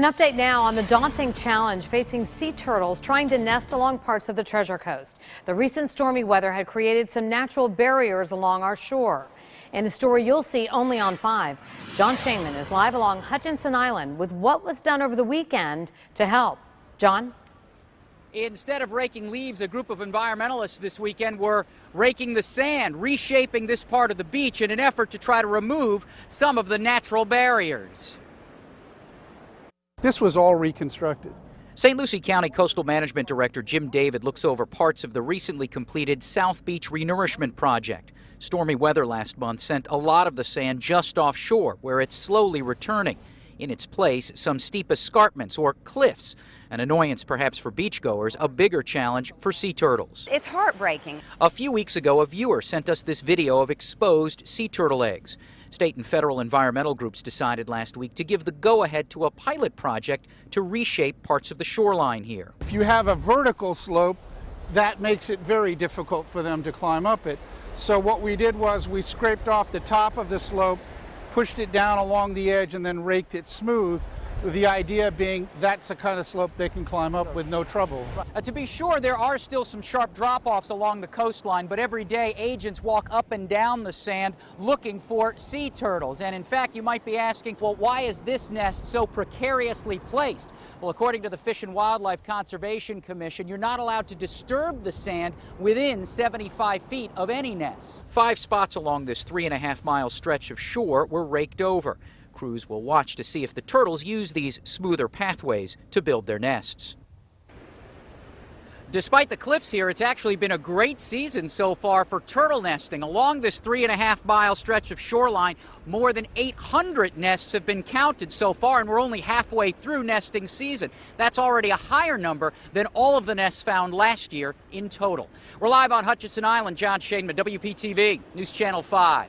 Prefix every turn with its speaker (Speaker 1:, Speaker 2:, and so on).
Speaker 1: An update now on the daunting challenge facing sea turtles trying to nest along parts of the Treasure Coast. The recent stormy weather had created some natural barriers along our shore. In a story you'll see only on 5, John Shainman is live along Hutchinson Island with what was done over the weekend to help. John?
Speaker 2: Instead of raking leaves, a group of environmentalists this weekend were raking the sand, reshaping this part of the beach in an effort to try to remove some of the natural barriers.
Speaker 3: This was all reconstructed.
Speaker 2: St. Lucie County Coastal Management Director Jim David looks over parts of the recently completed South Beach Renourishment Project. Stormy weather last month sent a lot of the sand just offshore, where it's slowly returning. In its place, some steep escarpments or cliffs. An annoyance perhaps for beachgoers, a bigger challenge for sea turtles.
Speaker 4: It's heartbreaking.
Speaker 2: A few weeks ago, a viewer sent us this video of exposed sea turtle eggs. State and federal environmental groups decided last week to give the go-ahead to a pilot project to reshape parts of the shoreline here.
Speaker 3: If you have a vertical slope, that makes it very difficult for them to climb up it. So what we did was we scraped off the top of the slope, pushed it down along the edge, and then raked it smooth, with the idea being that's the kind of slope they can climb up with no trouble.
Speaker 2: To be sure, there are still some sharp drop-offs along the coastline, but every day agents walk up and down the sand looking for sea turtles. And in fact, you might be asking, well, why is this nest so precariously placed? Well, according to the Fish and Wildlife Conservation Commission, you're not allowed to disturb the sand within 75 feet of any nest. 5 spots along this 3.5-mile stretch of shore were raked over. Crews will watch to see if the turtles use these smoother pathways to build their nests. Despite the cliffs here, it's actually been a great season so far for turtle nesting. Along this 3.5-mile stretch of shoreline, more than 800 nests have been counted so far, and we're only halfway through nesting season. That's already a higher number than all of the nests found last year in total. We're live on Hutchinson Island. John Shainman, WPTV News Channel 5.